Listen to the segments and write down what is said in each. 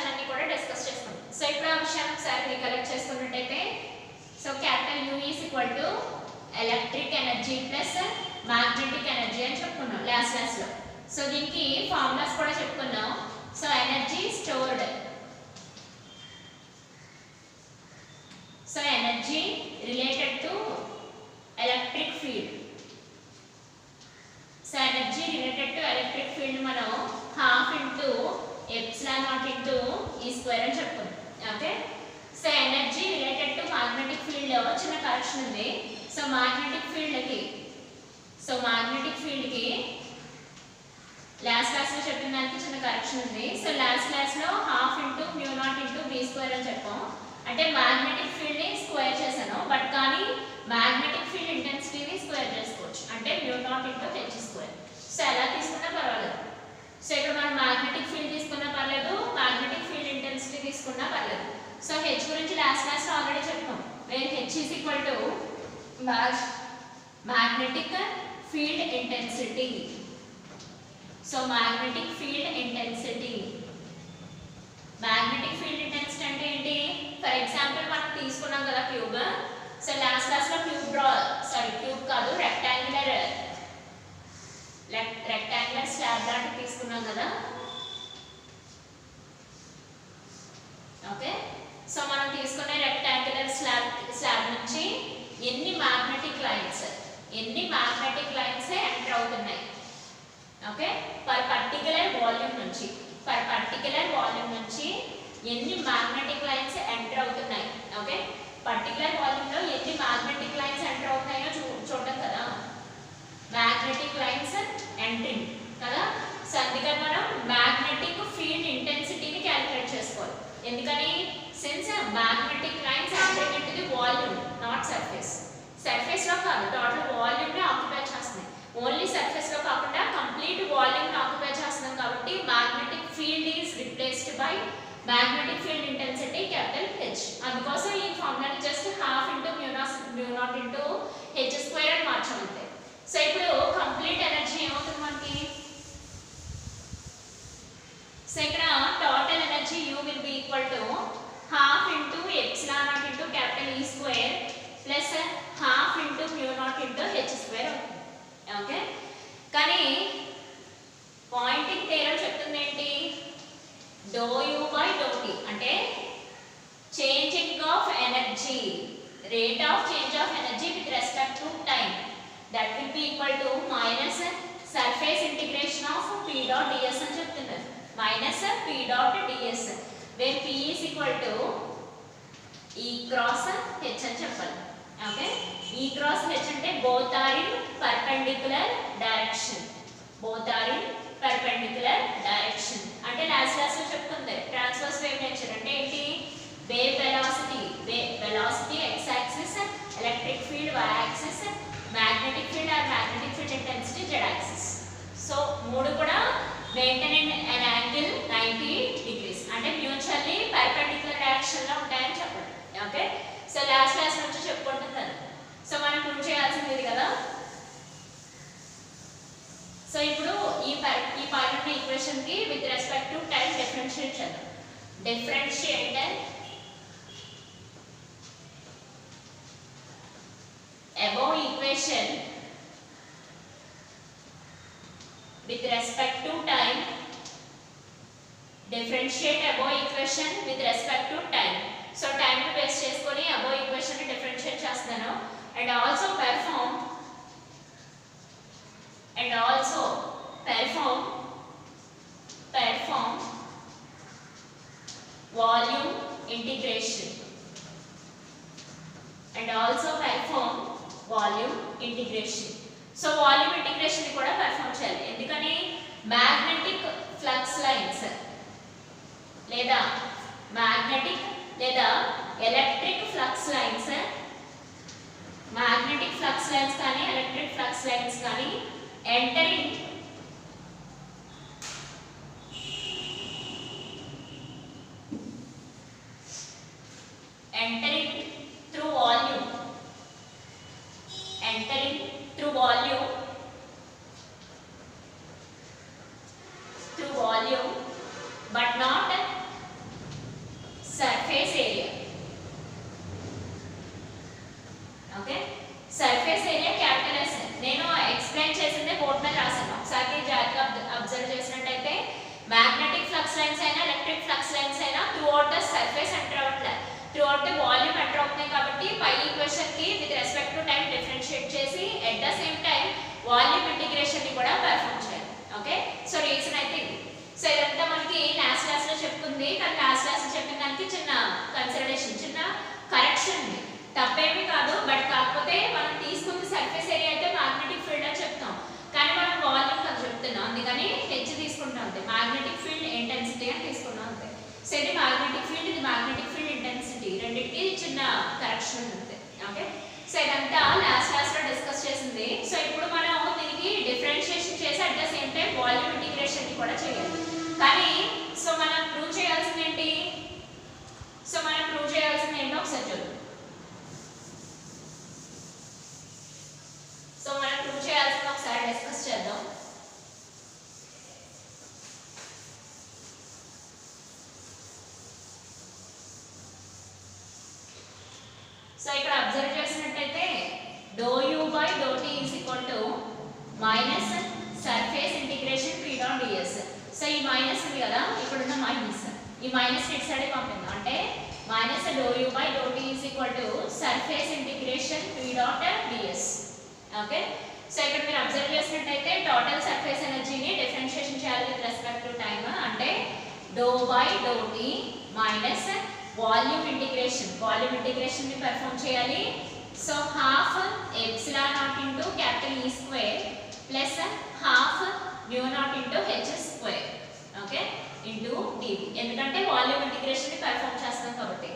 విషయాలన్నీ కూడా డిస్కస్ చేసుకుందాం. సో ఇప్పుడు ఆ విషయాన్ని ఒకసారి రికలెక్ట్ చేసుకున్నట్టయితే so capital U is equal to electric energy plus magnetic energy అని చెప్పుకున్నాం లాస్ట్ క్లాస్లో. సో దీనికి ఫార్ములాస్ కూడా చెప్పుకున్నాం. So energy stored, so energy related to electric field. So energy related to electric field మనం half into epsilon not into E square అని చెప్పుకున్నాం. Okay, so energy related to magnetic field లో చిన్న correction ఉంది. So magnetic field కి last class లో చెప్పిన దానికి చిన్న కరెక్షన్ ఉంది. సో లాస్ట్ క్లాస్ లో half into mu not into B square అని చెప్పాం. అంటే మ్యాగ్నెటిక్ ఫీల్డ్ ని స్క్వేర్ చేశాను, బట్ కానీ మ్యాగ్నెటిక్ ఫీల్డ్ ఇంటెన్సిటీని స్క్వేర్ చేసుకోవచ్చు, అంటే mu not into H square. So ఎలా తీసుకున్నా పర్వాలేదు. సో ఇక్కడ మనం మ్యాగ్నెటిక్ ఫీల్డ్ తీసుకున్నా పర్లేదు, మ్యాగ్నెటిక్ ఫీల్డ్ ఇంటెన్సిటీ తీసుకున్నా పర్లేదు. సో హెచ్ గురించి లాస్ట్ క్లాస్ లో ఆల్రెడీ చెప్పాం, where H is equal to magnetic field intensity. So magnetic field intensity, magnetic field intensity అంటే ఏంటి? ఫర్ ఎగ్జాంపుల్ మనం తీసుకున్నాం కదా క్యూబ్. సో లాస్ట్ క్లాస్ లో క్యూబ్ కాదు, రెక్టాంగులర్ స్లాబ్ లాంటి తీసుకున్నాం కదా. ఓకే, సో మనం తీసుకునే రెక్టాంగులర్ స్లాబ్ నుంచి ఎన్ని మ్యాగ్నెటిక్ లైన్స్ ఎంటర్ అవుతున్నాయి. ఓకే, పర్ పర్టికులర్ వాల్యూమ్ నుంచి ఎన్ని మ్యాగ్నెటిక్ లైన్స్ ఎంటర్ అవుతున్నాయి. ఓకే, పర్టికులర్ వాల్యూమ్ లో ఎన్ని మ్యాగ్నెటిక్ లైన్స్ ఎంటర్ అవుతున్నాయో చూడడం కదా మ్యాగ్నెటిక్ లైన్స్ ఎంట్రింగ్ కదా. సో అందుకని మనం మ్యాగ్నెటిక్ ఫీల్డ్ ఇంటెన్సిటీని క్యాలిక్యులేట్ చేసుకోవాలి. ఎందుకని? Since magnetic lines entering into the volume, not surface లో కాదు, టోటల్ వాల్యూమ్ ని ఆక్యుపై చేస్తున్నాయి. ఓన్లీ సర్ఫేస్ లో కాకుండా కంప్లీట్ వాల్యూమ్ ని ఆక్యుపై చేస్తున్నాం కాబట్టి magnetic field is replaced by magnetic field intensity capital H. అందుకోసం ఈ ఫార్ములాని just half into mu not into H square అని మార్చామంతే. సో ఇప్పుడు కంప్లీట్ ఎనర్జీ ఏమవుతుంది మనకి? సో ఇక్కడ total energy U will be equal to half into epsilon not into capital E square plus half into mu not into H square అవుతుంది. Okay, కానీ Poynting theorem చెప్తుంది ఏంటి? Do U by do T అంటే changing of energy, rate of change of energy with respect to time, that will be equal to minus surface integration of P dot ds అని చెప్తున్నారు. minus P dot ds where P is equal to E cross H అని చెప్పాలి. Okay, E cross H అంటే both are in perpendicular direction, అంటే last class లో చెప్పుకుంది transverse wave nature అంటే ఏంటి? Wave velocity x axis, electric field y axis, magnetic field or magnetic field intensity z axis. So మూడు కూడా maintain an angle 90 degrees అంటే mutually perpendicular direction లో ఉంటాయని చెప్పండి. ఓకే, సో లాస్ట్ క్లాస్ నుంచి చెప్పుకుంటున్నాను. సో మనం ప్రూవ్ చేయాల్సింది ఇది కదా. సో ఇప్పుడు ఈ పైన ఉన్న ఈక్వేషన్ కి with respect to time differentiate చేద్దాం. above equation with respect to time, differentiate above equation with respect to time. So time ని బేస్ చేసుకొని above equation ని differentiate చేస్తాను. and also perform volume integration so volume integration కూడా perform చేయాలి. ఎందుకని? Magnetic flux lines లేదా electric flux lines, magnetic flux lines కానీ electric flux lines కానీ entering through volume but not surface area. Okay, surface area capital S. నేను explain చేసిందే board మీద రాశాను, ఒకసారి జాగ్రత్తగా అబ్జర్వ్ చేసినట్టయితే మ్యాగ్నెటిక్ ఫ్లక్స్ లైన్స్ అయినా ఎలక్ట్రిక్ ఫ్లక్స్ లైన్స్ అయినా through out the surface enter అవ్వట్లేదు, through out the volume enter అవుతున్నాయి. కాబట్టి పై ఈక్వేషన్ కి with respect to time differentiate చేసి at the same time volume integration ని కూడా పెర్ఫార్మ్ చేయాలి. ఓకే, సో రీజన్ అయితే ఇది. సో ఇదంతా మనకి లాస్ట్ క్లాస్ లో చెప్పుకుంది, కానీ లాస్ట్ క్లాస్ లో చెప్పిన దానికి చిన్న కన్సిడరేషన్, చిన్న కరెక్షన్ ఉంది. తప్పేమీ కాదు, బట్ కాకపోతే మనం తీసుకుంది సర్ఫేస్ ఏరియా అయితే మ్యాగ్నెటిక్ ఫీల్డ్ అని చెప్తాం, కానీ మనం వాల్యూమ్ కదా చెప్తున్నాం, అందుకని హెచ్ తీసుకుంటాం అంతే. మ్యాగ్నెటిక్ ఫీల్డ్ ఇంటెన్సిటీ అని తీసుకున్నాం అంతే. సో ఇది మ్యాగ్నెటిక్ ఫీల్డ్, ఇది మ్యాగ్నెటిక్ ఫీల్డ్ ఇంటెన్సిటీ, రెండింటికి చిన్న కరెక్షన్ ఉంది. ఓకే, సో ఇదంతా లాస్ట్ క్లాస్ లో డిస్కస్ చేసింది. సో ఇప్పుడు మనం దీనికి డిఫరెన్షియేషన్ చేసి at the same time volume integration కూడా చేయాలి. కానీ సో మనం ప్రూవ్ చేయాల్సింది ఏంటి, సో మనం ప్రూవ్ చేయాల్సింది ఏంటో ఒకసారి చూద్దాం. సో మనం ప్రూవ్ చేయాల్సింది ఒకసారి డిస్కస్ చేద్దాం. సో ఇక్కడ అబ్జర్వ్ చేసినట్టయితే do U by do T is equal to minus surface integration P dot DS. So ఈ మైనస్ ఉంది కదా, ఇక్కడున్న మైనస్, ఈ మైనస్ ఇటు సైడ్ పంపింది, అంటే minus do U by do T is equal to surface integration P dot D S. Okay, so ఇక్కడ మీరు అబ్జర్వ్ చేసినట్టయితే టోటల్ సర్ఫేస్ ఎనర్జీని డిఫరెన్షియేషన్ చేయాలి విత్ రెస్పెక్ట్ టు టైమ్, అంటే do by do T minus volume integration ని perform చేయాలి. So half epsilon not into capital E square plus half mu not into H square, okay, into D V, ఎందుకంటే volume integration ని perform చేస్తాం కాబట్టి.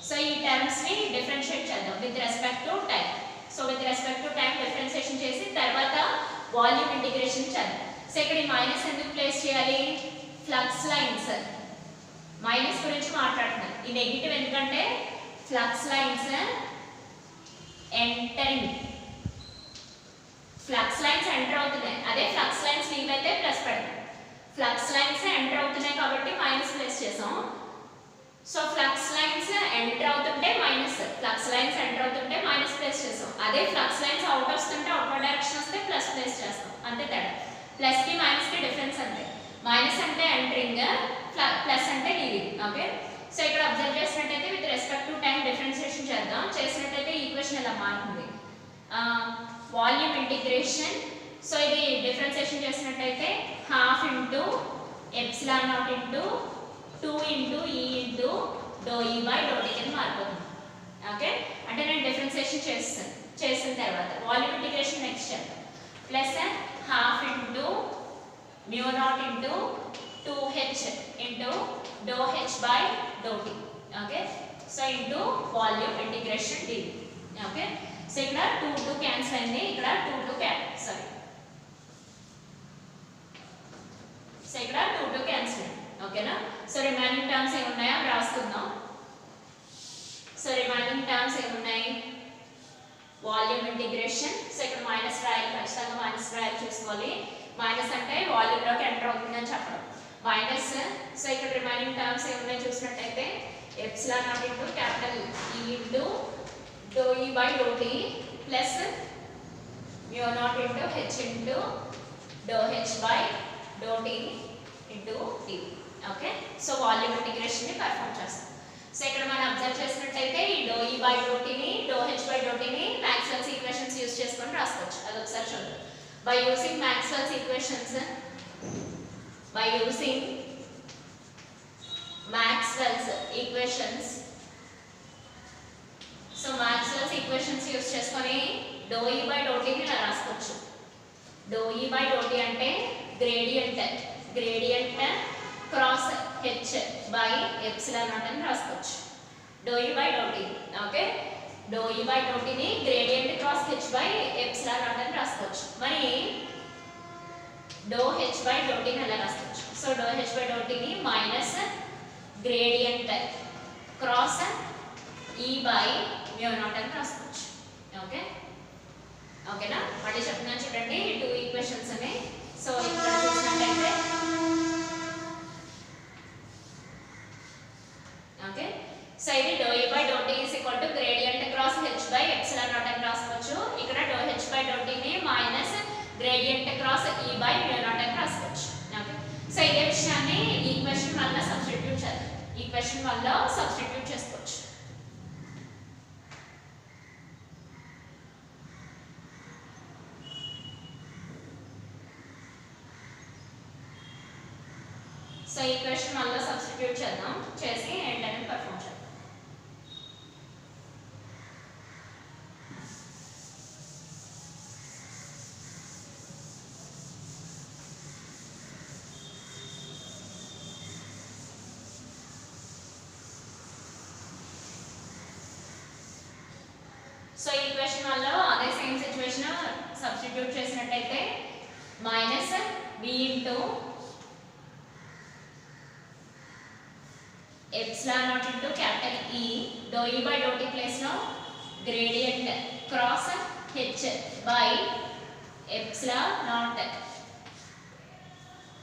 So ఈ terms ని differentiate చేద్దాం with respect to time. So with respect to time differentiation చేసి తర్వాత volume integration చేద్దాం. సో ఇక్కడ ఈ మైనస్ ఎందుకు ప్లేస్ చేయాలి, ఫ్లక్స్ లైన్స్ మైనస్ గురించి మాట్లాడుతున్నాను, ఈ నెగిటివ్ ఎందుకంటే flux lines entering, flux lines enter అవుతున్నాయి, అదే ఫ్లక్స్ లైన్స్ లీవ్ అయితే ప్లస్ పెడతాం, ఫ్లక్స్ లైన్స్ ఎంటర్ అవుతున్నాయి కాబట్టి మైనస్ ప్లేస్ చేసాం. సో ఫ్లక్స్ లైన్స్ ఎంటర్ అవుతుంటే మైనస్, ఫ్లక్స్ లైన్స్ ఎంటర్ అవుతుంటే మైనస్ ప్లేస్ చేసాం, అదే ఫ్లక్స్ లైన్స్ అవుట్ వస్తుంటే అవుట్వర్డ్ డైరెక్షన్ వస్తే ప్లస్ ప్లేస్ చేస్తాం, అంతే తేడా. ప్లస్ కి మైనస్ కి డిఫరెన్స్ అంతే, మైనస్ అంటే ఎంటరింగ్, ప్లస్ అంటే లీవింగ్. ఓకే, సో ఇక్కడ అబ్జర్వ్ చేసినట్టయితే with respect to time differentiation చేద్దాం. చేసినట్టయితే ఈక్వేషన్ ఎలా మారుతుంది, వాల్యూమ్ ఇంటిగ్రేషన్. సో ఇది డిఫరెన్షియేషన్ చేసినట్టయితే half into epsilon not into 2 into E into do E by do T కింద మారిపోతుంది. ఓకే, అంటే నేను డిఫరెన్షియేషన్ చేసిన తర్వాత వాల్యూమ్ ఇంటిగ్రేషన్ నెక్స్ట్ చేద్దాం. Plus half into mu not into 2h into do H by do T. Okay, so into volume integration D. Okay, so ఇక్కడ 2 cancel అయింది, ఇక్కడ 2 సారీ, సో ఇక్కడ 2 క్యాన్సిల్ అయింది. ఓకేనా, సో రిమైనింగ్ టర్మ్స్ ఏమున్నాయో రాసుకుందాం. So remaining terms ఏమున్నాయి, volume integration. So ఇక్కడ minus రాయాలి, ఖచ్చితంగా మైనస్ రాయాలి, చూసుకోవాలి. మైనస్ అంటే వాల్యూమ్ లోకి ఎంటర్ అవుతుందని చెప్పడం, మైనస్. సో ఇక్కడ రిమైనింగ్ టర్మ్స్ ఏమున్నాయి చూసినట్టయితే epsilon not into capital E into do E by do T plus mu not into H into do H by do T into T. Okay, so volume integration ని perform చేస్తాం. So ఇక్కడ మనం observe చేసినట్టయితే ఈ do E by do టీని do H by do టీని Maxwell's equations use చేసుకొని రాసుకోవచ్చు. అది ఒకసారి చూద్దాం. By using Maxwell's equations, by using Maxwell's equations, so Maxwell's equations use చేసుకొని do E by do T ని రాసుకోవచ్చు. Do E by do T అంటే gradient cross H by epsilon naught అని రాసుకోవచ్చు. Do E by do T. Okay, do E by do టీని gradient cross H by epsilon naught అని రాసుకోవచ్చు. మరి do H by do టీని ఎలా రాసుకోవచ్చు, so do H by do టీని minus gradient cross E by mu naught అని రాసుకోవచ్చు. ఓకే, ఓకేనా, మళ్ళీ చెప్తున్నాను చూడండి, 2 ఈక్వేషన్స్ ఉన్నాయి. సో ఇక్కడ చూసినట్లయితే ఓకే, సో ఇది do U by do T is equal to gradient cross H by epsilon naught అని రాసుకోవచ్చు. ఇక్కడ డో హెచ్ బై డో టీని minus gradient cross E by mu naught అని రాసుకోవచ్చు. ఓకే, సో ఇదే విషయాన్ని ఈక్వేషన్ వల్ల సబ్స్టిట్యూట్ చేద్దాం. ఈక్వేషన్ వల్ల సబ్స్టిట్యూట్ చేసుకోవచ్చు. సో ఈక్వేషన్ వల్ల సబ్స్టిట్యూట్ చేద్దాం, చేసి ఏంటనేది పర్ఫామ్ చేద్దాం. సో ఈక్వేషన్ వల్ల అదే సేమ్ సిచ్యువేషన్ సబ్స్టిట్యూట్ చేసినట్టయితే minus b into epsilon not into capital E do E by do T place లో gradient cross H by epsilon naught.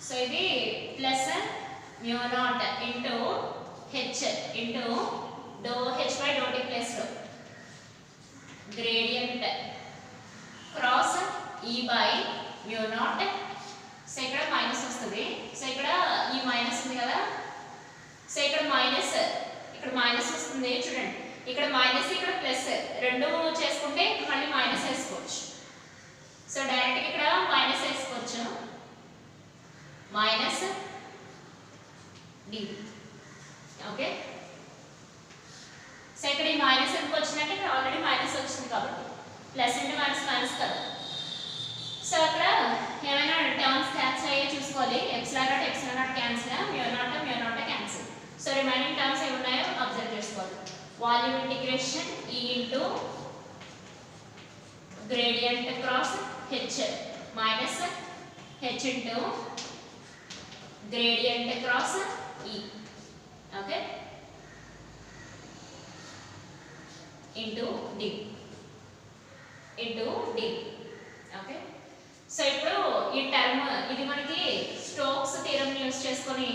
So ఇది plus mu not into H into do H by do T place లో gradient cross E by mu naught. So ఇక్కడ minus వస్తుంది. So ఇక్కడ ఈ minus ఉంది కదా, so ఇక్కడ మైనస్ వస్తుంది చూడండి. ఇక్కడ మైనస్ ఇక్కడ ప్లస్ రెండు చేసుకుంటే మళ్ళీ మైనస్ వేసుకోవచ్చు. సో డైరెక్ట్గా ఇక్కడ మైనస్ వేసుకోవచ్చు, మైనస్ డి. ఓకే, సో ఇక్కడ ఈ మైనస్ ఎందుకు వచ్చిందంటే ఇక్కడ ఆల్రెడీ మైనస్ వచ్చింది కాబట్టి ప్లస్ ఇంటూ మైనస్ మైనస్ కదా. సో అక్కడ ఏమైనా టర్మ్స్ క్యాన్సిల్ అయ్యే చూసుకోవాలి. Epsilon naught cancel, mu naught cancel. So remaining terms ఏమి ఉన్నాయో అబ్జర్వ్ చేసుకోవాలి. Volume integration E into gradient cross H minus H into gradient cross E. Okay, into D. Okay, so ఇప్పుడు ఈ term ఇది మనకి Stokes theorem use చేసుకొని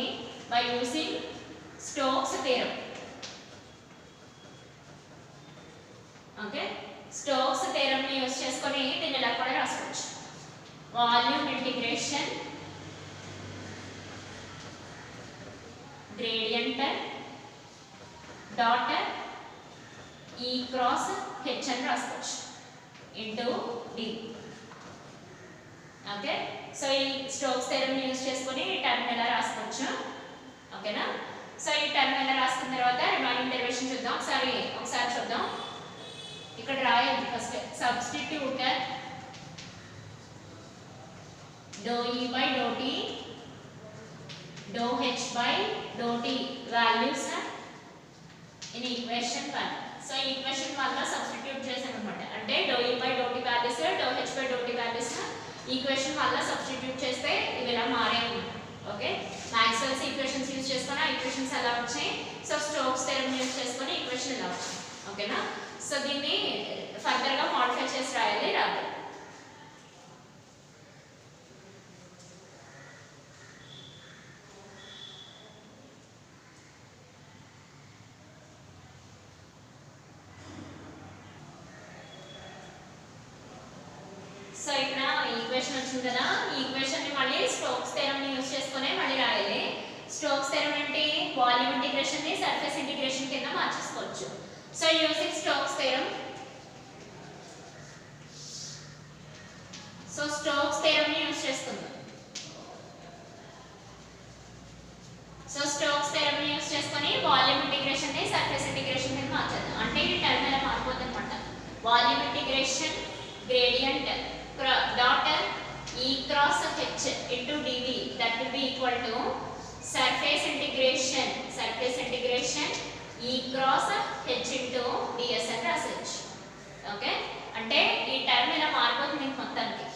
by using Stokes theorem. Okay, Stokes theorem ని use చేసుకొని దీన్ని ఇలా కూడా రాసుకోవచ్చు. వాల్యూమ్ ఇంటిగ్రేషన్ గ్రేడియంట్ డాట్ ఈ క్రాస్ హెచ్ అని రాసుకోవచ్చు ఇంటూ డి. ఓకే, సో ఈ స్టోక్స్ థీరం యూజ్ చేసుకొని ఈ టర్మ్ ఎలా రాసుకోవచ్చు. ఓకేనా, సో ఈ టర్మ్ ఎలా రాసుకున్న తర్వాత రిమైనింగ్ డెరివేషన్ చూద్దాం. ఒకసారి చూద్దాం. ఇక్కడ రాయాలి first substitute do E by do T do H by do T values in equation 1. So equation 1 లో సబ్స్టిట్యూట్ చేసాం అన్నమాట. అంటే do E by do T values do H by do T values equation 1 లో substitute చేస్తే ఇవి ఇలా మారాయి. Okay, Maxwell's equations use చేసుకొని ఆ ఈక్వేషన్స్ ఎలా వచ్చాయి. సో స్టోక్స్ థీరం యూజ్ చేసుకొని ఈక్వేషన్ ఎలా వచ్చింది. ఓకేనా, సో దీన్ని ఫర్దర్ గా మోడిఫై చేసి రాయాలి. సో ఇక్కడ ఈక్వేషన్ వచ్చింది కదా, ఈ ఈక్వేషన్ ని మళ్ళీ స్టోక్స్ థీరం ని యూజ్ చేసుకొని మళ్ళీ రాయాలి. స్టోక్స్ థీరం అంటే వాల్యూమ్ ఇంటిగ్రేషన్ ని సర్ఫేస్ ఇంటిగ్రేషన్ కింద మార్చేసుకోవచ్చు. So using Stokes theorem, so Stokes theorem ని యూజ్ చేసుకుందాం. సో స్టోక్స్ థీరం ని యూజ్ చేసుకొని వాల్యూమ్ ఇంటిగ్రేషన్ ని సర్ఫేస్ ఇంటిగ్రేషన్ కింద మార్చేద్దాం. అంటే ఈ టర్మ్ ఎలా మారిపోతుంది అన్నమాట. Volume integration gradient dot e cross h into dv that will be equal to surface integration e cross h into ds అని రాసేయచ్చు. ఓకే, అంటే ఈ టర్మ్ ఇలా మారిపోతుంది మొత్తానికి.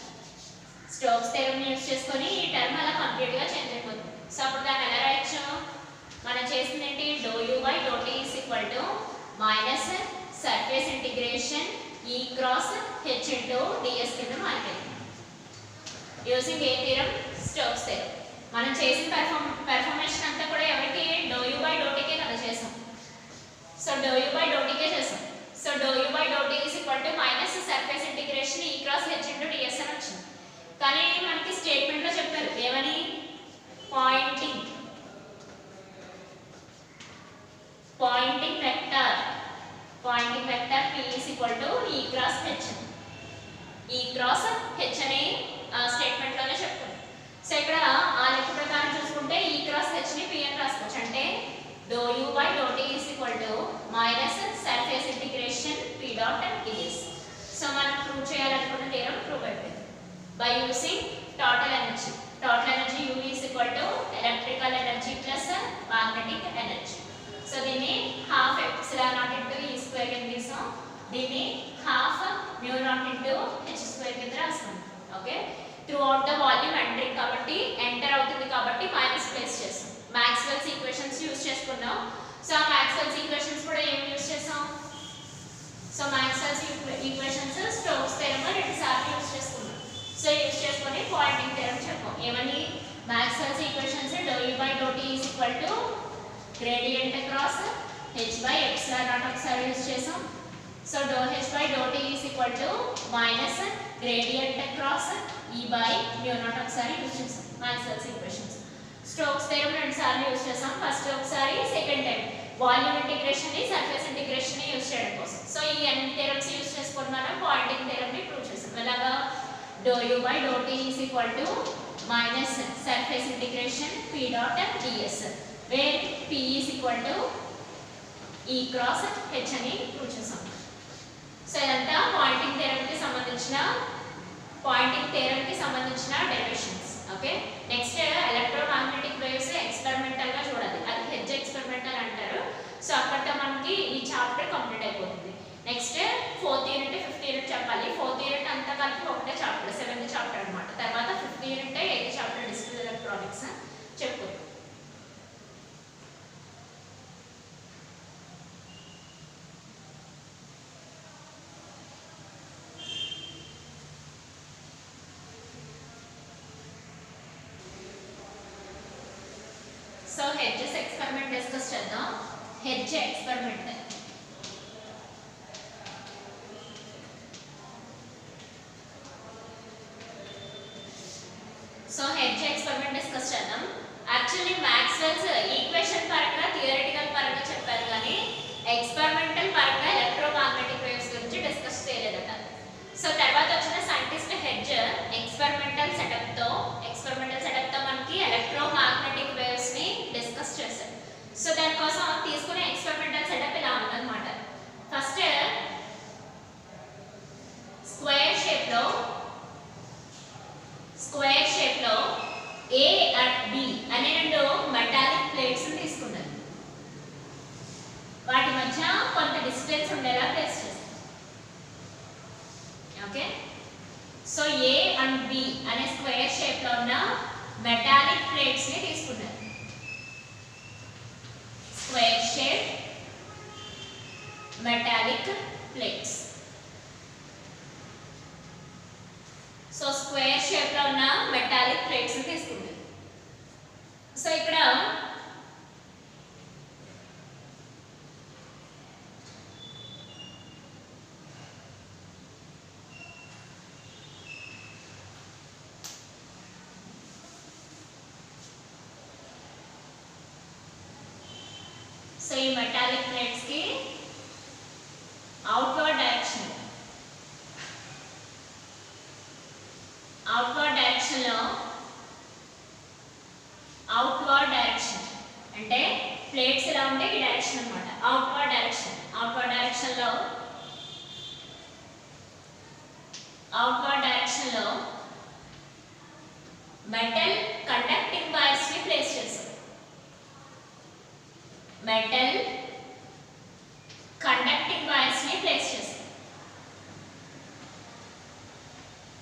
స్టోక్స్ థీరం యూజ్ చేసుకొని ఈ టర్మ్ అలా కంప్లీట్ గా చేంజ్ అయిపోతుంది. సో అప్పుడు దాన్ని ఎలా రాయొచ్చు, మనం చేసింది ఏంటి, do U by do T is equal to minus surface integration e cross h into ds కింద మారిపోయింది. Using a theorem, Stokes theorem. మనం చేసిన పెర్ఫార్మేషన్ అంతా కూడా ఎవరికి, డో యూ బై డో టీకే కదా చేసాం. Poynting vector P is equal to E cross H. E cross H అనే స్టేట్మెంట్ లోనే చెప్తాం. సో ఇక్కడ ఆ లెక్క ప్రకారం చూసుకుంటే E cross H ని P అని రాసుకోవచ్చు. అంటే dou U by dou T is equal to minus surface integration P dot ds. So మనం ప్రూవ్ చేయాలనుకున్న థీరం ప్రూవ్ అయిపోయింది. By using total energy U is equal to electrical energy plus magnetic energy. So దీన్ని half epsilon naught into E square కింద తీసాం. దీన్ని half mu naught into H square కింద రాస్తాం. Okay, through out the volume entering కాబట్టి enter అవుతుంది కాబట్టి minus place చేస్తాం. మాక్స్వెల్స్ ఈక్వేషన్స్ యూస్ చేసుకున్నాం. సో ఆ మాక్స్వెల్స్ ఈక్వేషన్స్ కూడా ఏం యూస్ చేసాం? So Maxwell's equations Stokes theorem రెండు సార్లు యూస్ చేసుకున్నాం. సో యూస్ చేసుకొని పాయింటింగ్ థియరమ్ చెప్పాం. ఏమని? Maxwell's equations dou U by dou T is equal to gradient across H by epsilon naught ఒకసారి యూస్ చేసాం. So dou H by dou T is equal to minus gradient across E by mu naught ఒకసారి use చేసాం. Maxwell's equations Stokes theorem రెండు సార్లు use చేసాం. First ఒకసారి, second time volume integration ని surface integration ని యూస్ చేయడం కోసం. సో ఈ అన్ని థియరమ్స్ యూస్ చేసుకొని మనం పాయింటింగ్ థియరమ్ ని ప్రూవ్ చేసాం. ఎలాగా? dou U by dou T is equal to minus surface integration P dot ds, where P is equal to E cross H అని ప్రూవ్ చేసాం. సో ఇదంతా పాయింటింగ్ థియరమ్ కి సంబంధించిన derivations. Okay, next electromagnetic waves experimental గా చూడాలి. అది hedge experimental అంటారు. So అక్కడతో మనకి ఈ చాప్టర్ కంప్లీట్ అయిపోతుంది. Next 4th unit 5th unit చెప్పాలి. 4th యూనిట్ అంతా కలిపి ఒకటే చాప్టర్, 7th చాప్టర్ అన్నమాట. తర్వాత 5th unit 8th chapter display electronics చెప్పు. సో హెడ్జెస్ ఎక్స్పెరిమెంట్ డిస్కస్ చేద్దాం. Hedge experiment. So hedge experiment discuss చేద్దాం. యాక్చువల్లీ మాక్స్వెల్స్ ఈక్వేషన్ పరంగా థియరిటికల్ పరంగా చెప్పారు కానీ ఎక్స్పెరిమెంటల్ పరంగా ఎలక్ట్రోమాగ్నెటిక్ వేవ్స్ గురించి డిస్కస్ చేయలేదట. సో తర్వాత వచ్చిన సైంటిస్ట్ హెడ్జ్ ఎక్స్పెరిమెంటల్ సెటప్ తో మనకి ఎలక్ట్రోమాగ్నెటిక్ వేవ్స్ ని డిస్కస్ చేశారు. సో దానికోసం తీసుకునే ఎక్స్పెరిమెంటల్ సెటప్ ఇలా ఉందన్నమాట. ఫస్ట్ స్క్వేర్ షేప్ లో A and B అనే రెండు మెటాలిక్ ప్లేట్స్ తీసుకున్నారు. వాటి మధ్య కొంత డిస్టెన్స్ ఉండేలా ప్లేస్ చేస్తారు. Okay, so A and B అనే స్క్వేర్ షేప్ లో ఉన్న మెటాలిక్ ప్లేట్స్ ని తీసుకున్నారు. Square shape metallic plates. So square shape లో ఉన్న మెటాలిక్ ప్లేట్స్ ని తీసుకున్నారు. సో ఇక్కడ సో ఈ మెటాలిక్ ప్లేట్స్ కి అవుట్వర్డ్ డైరెక్షన్ లో అవుట్వర్డ్ డైరెక్షన్ అంటే ప్లేట్స్ ఎలా ఉంటే ఈ డైరెక్షన్ అన్నమాట. అవుట్వర్డ్ డైరెక్షన్ లో మెటల్ కండక్టింగ్ వైర్స్ ని ప్లేస్ చేశారు.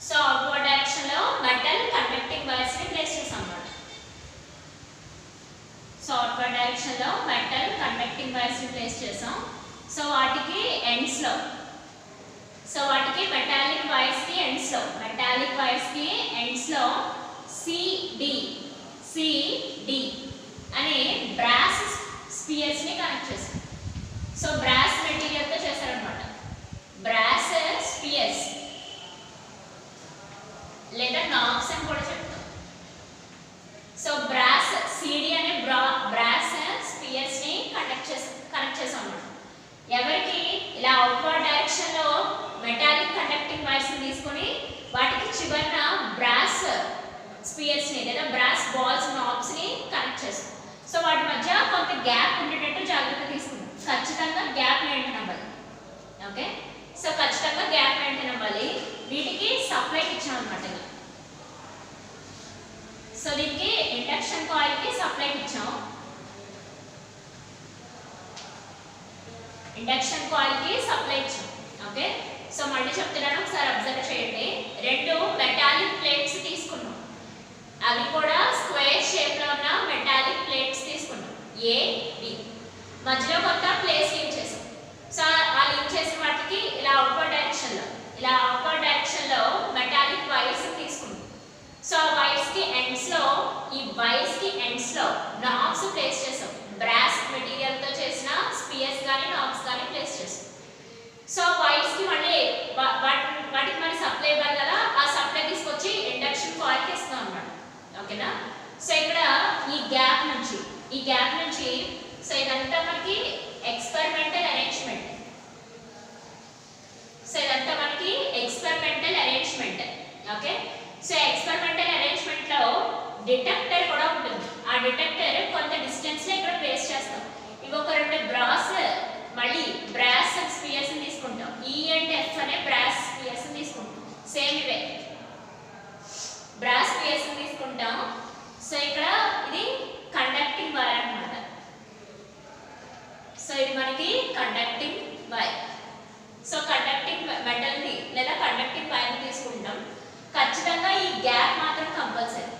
సో అవుట్వర్డ్ డైరెక్షన్ లో మెటల్ కండక్టింగ్ వైర్స్ ని ప్లేస్ చేసాం అన్నమాట. సో అవుట్వర్డ్ డైరెక్షన్ లో మెటల్ కండక్టింగ్ వైర్స్ ని ప్లేస్ చేసాం. సో వాటికి ఎండ్స్ లో మెటాలిక్ వైర్స్ కి ఎండ్స్ లో CD అనే బ్రాస్ స్పియర్స్ ని కనెక్ట్ చేసాం. సో బ్రాస్ మెటీరియల్ తో చేశారన్నమాట. బ్రాస్ స్పియర్స్ లేదా నాబ్స్ అని కూడా చెప్తాం. సో బ్రాస్ CD అనే బ్రాస్ స్పియర్స్ ని కనెక్ట్ కనెక్ట్ చేసాం అన్నమాట. ఎవరికి ఇలా అవుట్వర్డ్ డైరెక్షన్ లో మెటాలిక్ కండక్టింగ్ వైర్స్ తీసుకొని వాటికి చివరన బ్రాస్ స్పియర్స్ ని లేదా బ్రాస్ బాల్స్ నాబ్స్ ని కనెక్ట్ చేస్తాం. సో వాటి మధ్య కొంత గ్యాప్ ఉండేటట్టు జాగ్రత్త తీసుకుంటాం. ఖచ్చితంగా గ్యాప్ మెయింటైన్ అవ్వాలి. ఓకే, సో ఖచ్చితంగా గ్యాప్ మెయింటైన్ అవ్వాలి. వీటికి సప్లైకి ఇచ్చాం అనమాట. సో దీనికి ఇండక్షన్ కాయిల్ కి సప్లైకి ఇచ్చాం. ఇండక్షన్ కాయిల్ కి సప్లై ఇచ్చాం. ఓకే, సో మళ్ళీ చెప్తున్నాను, ఒకసారి అబ్జర్వ్ చేయండి. రెండు మెటాలిక్ ప్లేట్స్ తీసుకున్నాం. అవి కూడా స్క్వేర్ షేప్ లో ఉన్న మెటాలిక్ ప్లేట్స్ తీసుకున్నాం. ఏ బి మధ్యలో కొంత ప్లేస్ లీవ్ చేసాం. సో ఆ లీవ్ చేసిన వాటికి ఇలా అవుట్వర్డ్ డైరెక్షన్ లో మెటాలిక్ వైర్స్ తీసుకున్నాం. సో ఆ వైర్స్ కి ఎండ్స్ లో నాబ్స్ ప్లేస్ చేసాం. బ్రాస్ మెటీరియల్ తో చేసిన స్పియర్స్ గానీ నాబ్స్ గానీ ప్లేస్ చేసాం. సో వైర్స్ కి మళ్ళీ వాటికి మరి సప్లై ఇవ్వాలి కదా, ఆ సప్లై తీసుకొచ్చి ఇండక్షన్ కాయిల్ కి ఇస్తాం అన్నమాట. ఓకేనా, సో ఇక్కడ ఈ గ్యాప్ నుంచి సో ఇదంతా మనకి experimental arrangement. Okay, so experimental arrangement లో డిటెక్టర్ కూడా ఉంటుంది. ఆ డిటెక్టర్ కొంత డిస్టెన్స్ లో ఇక్కడ ప్లేస్ చేస్తాం. ఇవి ఒక రెండు బ్రాస్ స్పియర్స్ తీసుకుంటాం. ఈ అండ్ ఎఫ్ అనే బ్రాస్ స్పియర్స్ తీసుకుంటాం. సేమ్ ఇవే బ్రాస్ స్పియర్స్ తీసుకుంటాం. సో ఇక్కడ ఇది కండక్టింగ్ వైర్ అన్నమాట. సో ఇది మనకి conducting wire. So conducting metal ని లేదా కండక్టింగ్ వైర్ ని తీసుకుంటాం. ఖచ్చితంగా ఈ గ్యాప్ మాత్రం కంపల్సరీ.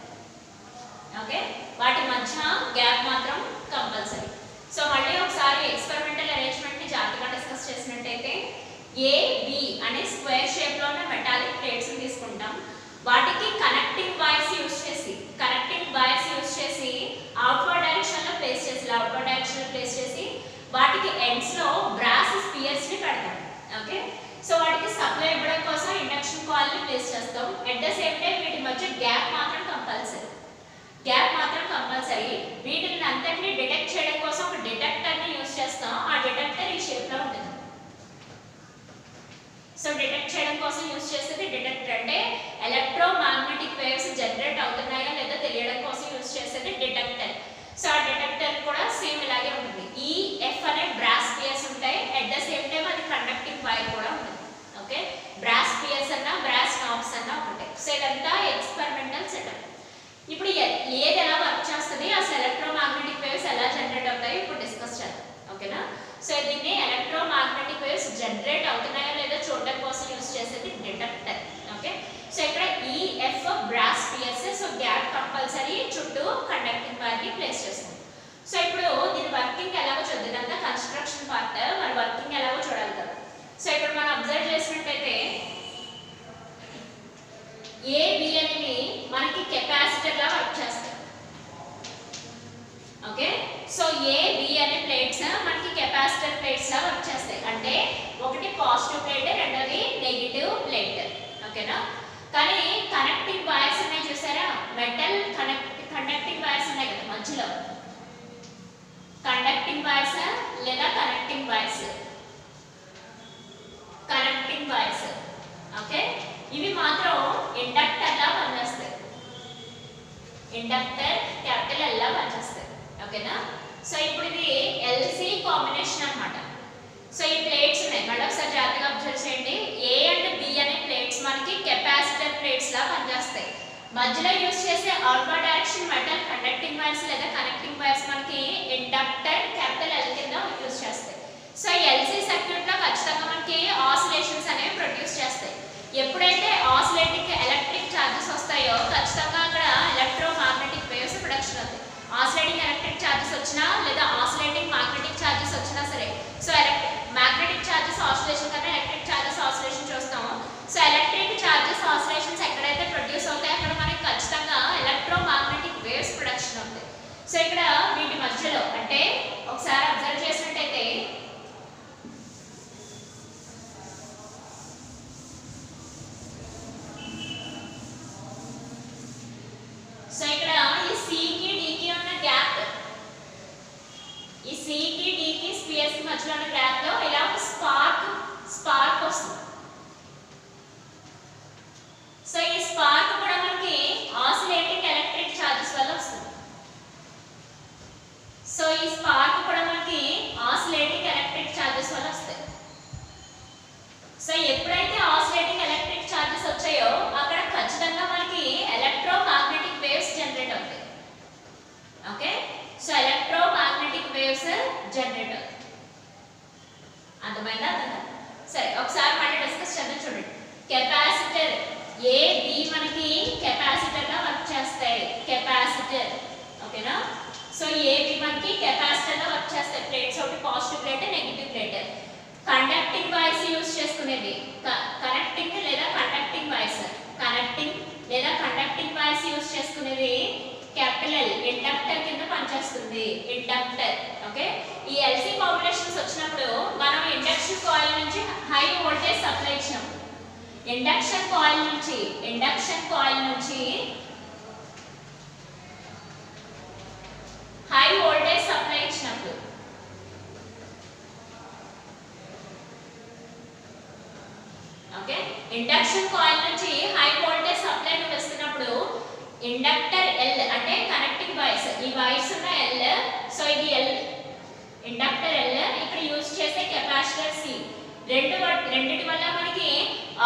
ఓకే, వాటి మధ్య గ్యాప్ మాత్రం కంపల్సరీ. సో మళ్ళీ ఒకసారి ఎక్స్పెరిమెంటల్ అరేంజ్మెంట్ ని జాగ్రత్తగా డిస్కస్ చేసినట్టయితే ఏ బి అనే స్క్వేర్ షేప్ లో ఉన్న మెటాలిక్ ప్లేట్స్ తీసుకుంటాం. వాటికి కనెక్టింగ్ వైర్స్ యూస్ చేసి అవుట్వర్డ్ డైరెక్షన్ లో ప్లేస్ చేసి వాటికి ఎండ్స్ లో బ్రాస్ స్పియర్స్ ని పెడతాం. ఓకే, సో వాటికి సప్లై ఇవ్వడం కోసం ఇండక్షన్ కాయిల్ ని ప్లేస్ చేస్తాం. ఎట్ ద సేమ్ టైం వీటి మధ్య గ్యాప్ మాత్రం కంపల్సరీ. వీటిని అంతటిని డిటెక్ట్ చేయడం కోసం ఒక డిటెక్టర్ ని యూస్ చేస్తాం. ఆ డిటెక్టర్ ఈ షేప్ లో ఉంటుంది. సో డిటెక్ట్ చేయడం కోసం యూస్ చేసేది డిటెక్టర్. అంటే ఎలక్ట్రోమాగ్నెటిక్ వేవ్స్ జనరేట్ అవుతున్నాయా లేదా తెలియడం కోసం యూస్ చేసేది డిటెక్టర్. సో ఆ డిటెక్టర్ కూడా సేమ్ ఇలాగే ఉంటుంది. ఈ ఎఫ్ అనే బ్రాస్ స్పియర్స్ ఉంటాయి. ఎట్ ద సేమ్ టైం అది కండక్టింగ్ వైర్ కూడా ఉంటుంది. ఓకే, బ్రాస్ స్పియర్స్ అన్న బ్రాస్ నాబ్స్ అన్న ఉంటాయి. సో ఇదంతా ఎక్స్పెరిమెంటల్ సెటప్. ఇప్పుడు ఏది ఎలా వర్క్ చేస్తుంది, అసలు ఎలక్ట్రోమాగ్నెటిక్ వేవ్స్ ఎలా జనరేట్ అవుతాయి ఇప్పుడు డిస్కస్ చేద్దాం. ఓకేనా, సో దీన్ని ఎలక్ట్రోమాగ్నెటిక్ వేవ్స్ జనరేట్ అవుతున్నాయో లేదో చూడడం కోసం యూస్ చేసేది డిటెక్టర్. ఓకే, సో ఇక్కడ ఈ F brass spheres. So gap compulsory, చుట్టూ కండక్టింగ్ వైర్ ని ప్లేస్ చేస్తాం. సో ఇప్పుడు దీని వర్కింగ్ ఎలాగో చూద్దాం. ఇదంతా కన్స్ట్రక్షన్ పార్ట్, మరి వర్కింగ్ ఎలాగో చూడాలి కదా. సో ఇక్కడ మనం అబ్జర్వ్ చేసినట్టయితే ఏ బి అనేవి మనకి కెపాసిటర్ లా వర్క్ చేస్తాయి. ఓకే, సో ఏ బి అనే ప్లేట్స్ మనకి కెపాసిటర్ ప్లేట్స్ లా వర్క్ చేస్తాయి. అంటే ఒకటి పాజిటివ్ ప్లేట్, రెండోది నెగిటివ్ ప్లేట్. ఓకేనా, కానీ కనెక్టింగ్ వైర్స్ ఉన్నాయి చూసారా, మెటల్ కండక్టింగ్ వైర్స్ ఉన్నాయి కదా మధ్యలో, కండక్టింగ్ వైర్స్ లేదా కనెక్టింగ్ వైర్స్. ఓకే, ఇవి మాత్రం ఇండక్టర్ లా పనిచేస్తాయి. ఇండక్టర్ క్యాపిటల్ ఎల్ లా పనిచేస్తాయి. ఓకేనా, సో ఇప్పుడు ఇది ఎల్సి కాంబినేషన్ అన్నమాట. సో ఈ ప్లేట్స్ ఉన్నాయి, మళ్ళీ ఒకసారి జాగ్రత్తగా అబ్జర్వ్ చేయండి. ఏ అండ్ బి అనే ప్లేట్స్ మనకి కెపాసిటర్ ప్లేట్స్ లా పనిచేస్తాయి. మధ్యలో యూస్ చేసే outward direction metal conducting wires లేదా కనెక్టింగ్ వైర్స్ మనకి ఇండక్టర్ క్యాపిటల్ ఎల్ కింద యూస్ చేస్తాయి. సో ఎల్సి సర్క్యూట్ లో ఖచ్చితంగా మనకి ఆసిలేషన్స్ అనేవి ప్రొడ్యూస్ చేస్తాయి. ఎప్పుడైతే ఆసిలేటింగ్ ఎలక్ట్రిక్ చార్జెస్ వస్తాయో ఖచ్చితంగా అక్కడ ఎలక్ట్రోమాగ్నెటిక్ వేవ్స్ ప్రొడక్షన్ అవుతాయి. ఆసిలేటింగ్ ఎలక్ట్రిక్ చార్జెస్ వచ్చినా లేదా ఆసిలేటింగ్ మ్యాగ్నెటిక్ చార్జెస్ వచ్చినా సరే, సో మ్యాగ్నెటిక్ చార్జెస్ ఆసిలేషన్ కన్నా ఎలక్ట్రిక్ చార్జెస్ ఆసిలేషన్ చూస్తాము. సో ఎలక్ట్రిక్ చార్జెస్ ఆసిలేషన్స్ ఎక్కడైతే ప్రొడ్యూస్ అవుతాయి అక్కడ మనకి ఖచ్చితంగా ఎలక్ట్రోమాగ్నెటిక్ వేవ్స్ ప్రొడక్షన్ అవుతాయి. సో ఇక్కడ వీటి మధ్యలో అంటే ఒకసారి అబ్జర్వ్ కి డి కి స్పియర్స్ కి మధ్యలో ఉన్న గ్యాప్ లో ఇలా ఒక స్పార్క్ వస్తుంది. సో ఈ స్పార్క్ కూడా మనకి ఆసిలేటింగ్ ఎలక్ట్రిక్ చార్జెస్ వల్ల వస్తుంది. సో ఈ స్పార్క్ కూడా మనకి ఆసిలేటింగ్ ఎలక్ట్రిక్ చార్జెస్ వల్ల వస్తాయి. సో ఎప్పుడైతే ఆసిలేటింగ్ ఎలక్ట్రిక్ చార్జెస్ వచ్చాయో అక్కడ ఖచ్చితంగా మనకి ఎలక్ట్రోమాగ్నెటిక్ వేవ్స్ జనరేట్ అవుతాయి. Okay, so electromagnetic waves generate అవుతాయి. అర్థమైందా? సరే, ఒకసారి మళ్ళీ డిస్కస్ చేద్దాం. చూడండి, కెపాసిటర్ ఏ బి మనకి కెపాసిటర్ గా వర్క్ చేస్తాయి. కెపాసిటర్, ఓకేనా? సో ఏ బి మనకి కెపాసిటర్ గా వర్క్ చేస్తాయి. ప్లేట్స్ ఒకటి positive plate, negative plate. Conducting voice use చేసుకునేది కనెక్టింగ్ లేదా కండక్టింగ్ వాయిస్. కనెక్టింగ్ లేదా కండక్టింగ్ వాయిస్ యూస్ చేసుకునేది క్యాపిటల్ ఎల్, ఇండక్టర్ కింద పనిచేస్తుంది. ఇండక్టర్. ఓకే, ఈ ఎల్సి కాంబినేషన్స్ వచ్చినప్పుడు మనం ఇండక్షన్ కాయిల్ నుంచి హై వోల్టేజ్ సప్లై ఇచ్చినప్పుడు, ఇండక్షన్ కాయిల్ నుంచి హై వోల్టేజ్ సప్లై ఇచ్చినప్పుడు, ఓకే, ఇండక్షన్ కాయిల్ నుంచి హై వోల్టేజ్ సప్లై ను ఇస్తున్నప్పుడు ఇండక్టర్ ఎల్ అంటే కనెక్టింగ్ వైర్స్, ఈ వైర్స్ ఉన్న ఎల్. సో ఇది ఎల్, ఇండక్టర్ ఎల్. ఇక్కడ యూస్ చేసే కెపాసిటర్ సి. రెండిటి వల్ల మనకి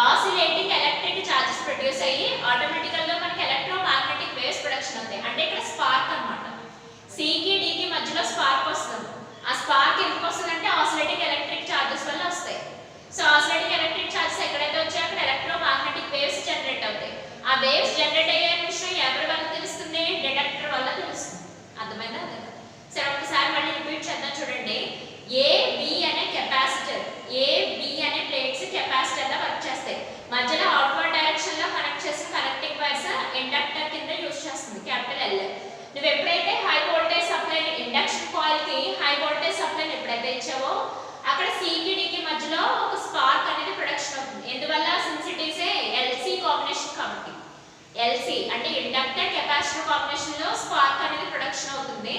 ఆసిలేటింగ్ ఎలక్ట్రిక్ చార్జెస్ ప్రొడ్యూస్ అయ్యి ఆటోమేటికల్ గా మనకి ఎలక్ట్రోమాగ్నెటిక్ వేవ్స్ ప్రొడక్షన్ అవుతాయి. అంటే ఇక్కడ స్పార్క్ అన్నమాట. సి కి డి కి మధ్యలో స్పార్క్ వస్తుంది. ఆ స్పార్క్ ఎందుకు వస్తుందంటే ఆసిలేటింగ్ ఎలక్ట్రిక్ చార్జెస్ వల్ల వస్తాయి. సో ఆసిలేటింగ్ ఎలక్ట్రిక్ చార్జెస్ ఎక్కడైతే వచ్చాయో అక్కడ ఎలక్ట్రోమాగ్నెటిక్ వేవ్స్ జనరేట్ అవుతాయి. ఆ వేవ్స్ జనరేట్ అయ్యే విషయం ఎవరి వల్ల తెలుస్తుంది? డిటెక్టర్ వల్ల తెలుస్తుంది. అర్థమైందా? సరే, ఒకసారి మళ్ళీ రిపీట్ చేద్దాం. చూడండి, ఏ బి అనే కెపాసిటర్, ఏ బి అనే ప్లేట్స్ కెపాసిటర్ గా వర్క్ చేస్తాయి. మధ్యలో అవుట్వర్డ్ డైరెక్షన్ లో కనెక్ట్ చేసిన కనెక్టింగ్ వైర్స్ ఇండక్టర్ కింద యూస్ చేస్తుంది, క్యాపిటల్ ఎల్. నువ్వు ఎప్పుడైతే high voltage supply, induction coil కి హై వోల్టేజ్ సప్లై ఎప్పుడైతే ఇచ్చావో అక్కడ సి కి డి కి మధ్యలో ఒక స్పార్క్ అనేది ప్రొడక్షన్ అవుతుంది. ఎందువల్ల? Since it is a LC combination కాబట్టి. ఎల్సి అంటే ఇండక్టర్ కెపాసిటర్ కాంబినేషన్ లో స్పార్క్ అనేది ప్రొడక్షన్ అవుతుంది.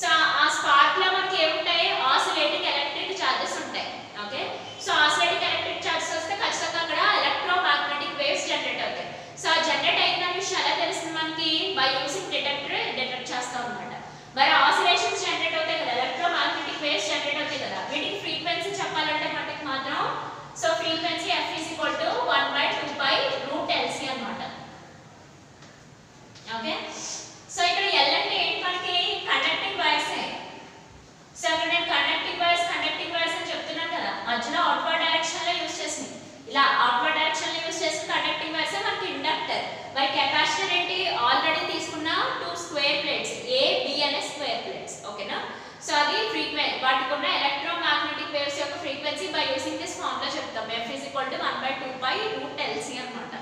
సో ఆ స్పార్క్ లో మనకి ఏముంటాయి? ఆసిలేటింగ్ ఎలక్ట్రిక్ చార్జెస్ ఉంటాయి. Okay, so oscillating electric charges వస్తే ఖచ్చితంగా అక్కడ ఎలక్ట్రోమాగ్నెటిక్ వేవ్స్ జనరేట్ అవుతాయి. సో ఆ జనరేట్ అయిన విషయం ఎలా తెలుస్తుంది మనకి? బై యూజింగ్ డిటెక్టర్ డిటెక్ట్ చేస్తాం అన్నమాట. మరి ఆసిలేషన్స్ జనరేట్ అవుతాయి కదా, ఎలక్ట్రోమాగ్నెటిక్ వేవ్స్ జనరేట్ అవుతాయి కదా, వీటికి ఫ్రీక్వెన్సీ చెప్పాలంటే మనకి మాత్రం సో ఫ్రీక్వెన్సీ F = 1/2π√LC అన్నమాట. ఓకే, సో ఇక్కడ L అంటే ఏంటి మనకి? Conducting wires. సో అక్కడ నేను కండక్టింగ్ వైర్స్ అని చెప్తున్నాను కదా, మధ్యలో అవుట్వర్డ్ డైరెక్షన్ లో యూస్ చేసింది. ఇలా అవుట్వర్డ్ డైరెక్షన్ లో యూస్ చేసిన కండక్టింగ్ వైర్స్ మనకి ఇండక్టర్. మరి కెపాసిటర్ ఏంటి? ఆల్రెడీ తీసుకున్న 2 స్క్వేర్ ప్లేట్స్, ఏ బి అనే స్క్వేర్ ప్లేట్స్. ఓకేనా? సో అది ఫ్రీక్వెన్సీ, వాటికి ఉన్న ఎలక్ట్రోమాగ్నెటిక్ వేవ్స్ యొక్క frequency by using this formula చెప్తాం. F = 1/2π√LC అన్నమాట.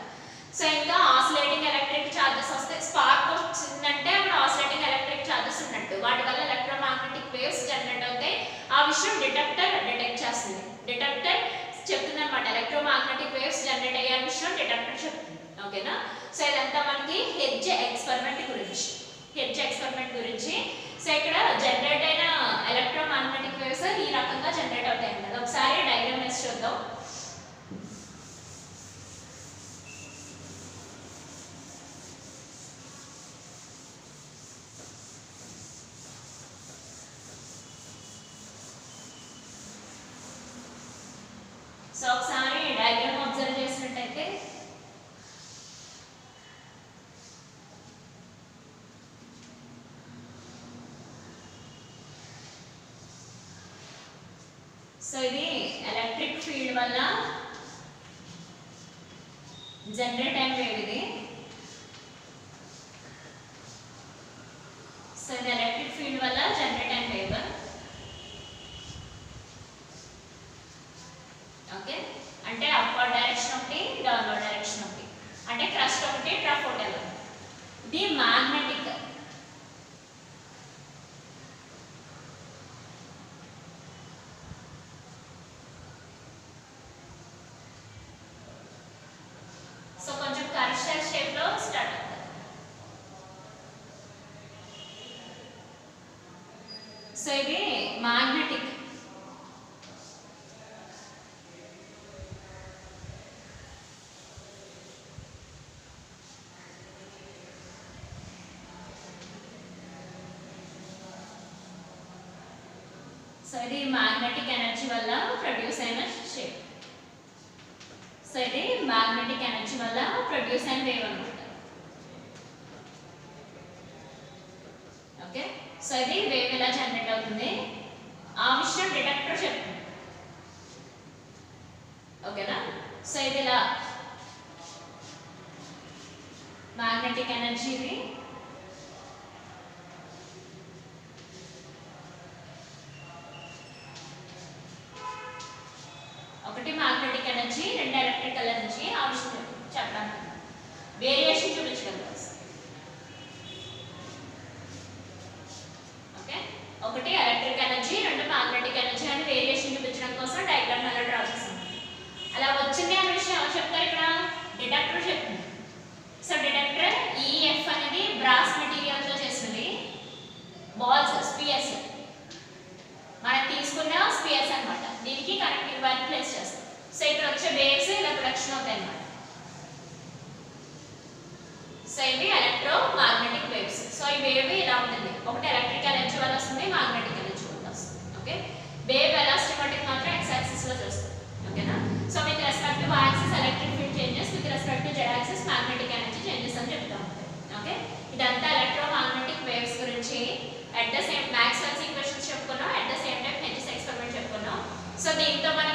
సో ఇంకా ఆసిలేటింగ్ ఎలక్ట్రిక్ చార్జెస్ వస్తే, స్పార్క్ వచ్చిందంటే అక్కడ ఆసిలేటింగ్ ఎలక్ట్రిక్ చార్జెస్ ఉన్నట్టు, వాటి వల్ల ఎలక్ట్రోమాగ్నెటిక్ వేవ్స్ జనరేట్ అవుతాయి. ఆ విషయం డిటెక్టర్ డిటెక్ట్ చేస్తుంది. డిటెక్టర్ చెప్తుంది అన్నమాట, ఎలక్ట్రోమాగ్నెటిక్ వేవ్స్ జనరేట్ అయ్యే విషయం డిటెక్టర్ చెప్తుంది. ఓకేనా? సో ఇదంతా మనకి హెడ్జ్ ఎక్స్పెరిమెంట్ గురించి. సో ఇక్కడ జనరేట్ అయిన ఎలక్ట్రోమాగ్నెటిక్ వేవ్స్ ఈ రకంగా జనరేట్ అవుతాయి అన్నమాట. ఒకసారి డయాగ్రామ్ వేసి చూద్దాం. సో ఒకసారి డయాగ్రామ్ అబ్జర్వ్ చేసినట్టయితే సో ఇది ఎలక్ట్రిక్ ఫీల్డ్ వల్ల జనరేట్ అయిన వేవ్ ఇది. సో ఇది ఎలక్ట్రిక్ ఫీల్డ్ వల్ల జనరేట్ అయిన వేవ్. ఓకే, అంటే అప్వర్డ్ డైరెక్షన్ ఒకటి, డౌన్వర్డ్ డైరెక్షన్ ఒకటి, అంటే క్రస్ట్ ఒకటి, ట్రఫ్ ఒకటి. ఇది మ్యాగ్నెటిక్. సో కొంచెం కర్షర్ షేప్ లో స్టార్ట్ అవుతుంది. సో ఇది మ్యాగ్నెటిక్. ఇది మ్యాగ్నెటిక్ ఎనర్జీ వల్ల ప్రొడ్యూస్ అయిన షేప్. సో ఇది మ్యాగ్నెటిక్ ఎనర్జీ వల్ల ప్రొడ్యూస్ అయిన వేవ్ అన్నమాట. ఓకే, సో ఇది వేవ్ ఎలా జనరేట్ అవుతుంది ఆ విషయం డిటెక్టర్ చెప్తుంది. ఓకేనా, సో ఇది ఇలా మ్యాగ్నెటిక్ ఎనర్జీ ఇది ఒకటి మ్యాగ్నెటిక్ ఎనర్జీ, రెండు ఎలక్ట్రికల్ ఎనర్జీ. ఆ విషయం చెప్పడానికి వేరియేషన్ చూపించగలరు. ఓకే, ఒకటి ఎలక్ట్రిక్ ఎనర్జీ, రెండు మ్యాగ్నెటిక్ ఎనర్జీ అని వేరియేషన్ చూపించడం కోసం డయాగ్రామ్ అలా డ్రా చేస్తాం. అలా వచ్చింది అనే విషయం ఎవరు చెప్తారు ఇక్కడ? డిటెక్టర్ చెప్తుంది. సో డిటెక్టర్ ఈఎఫ్ అనేది బ్రాస్ మెటీరియల్ తో చేసింది. బాల్స్ స్పియర్స్ మనం తీసుకున్న స్పియర్స్ అన్నమాట. దీనికి కనెక్టింగ్ వైర్ ప్లేస్ చేస్తాం. సో ఇక్కడ వచ్చే వేవ్స్ ఇలా ప్రొడక్షన్ అవుతాయి అన్నమాట. సో ఇవి ఎలక్ట్రో మ్యాగ్నెటిక్ వేవ్స్. సో ఈ వేవ్ ఇలా ఉంటుంది. ఒకటి ఎలక్ట్రిక్ ఎనర్జీ వల్ల వస్తుంది, మ్యాగ్నెటిక్ ఎనర్జీ వల్ల వస్తుంది. ఓకే, వేవ్ వెలాసిటీ మాత్రం x యాక్సిస్ లో చేస్తుంది. ఓకేనా, so with respect to y axis electric field changes, with respect to z axis magnetic energy changes అని చెప్తాం. ఓకే, ఇదంతా ఎలక్ట్రో మ్యాగ్నెటిక్ వేవ్స్ గురించి. At the same Maxwell's equations చెప్పుకున్నాం, at the same time H S experiment చెప్పుకున్నాం. సో దీంతో మనం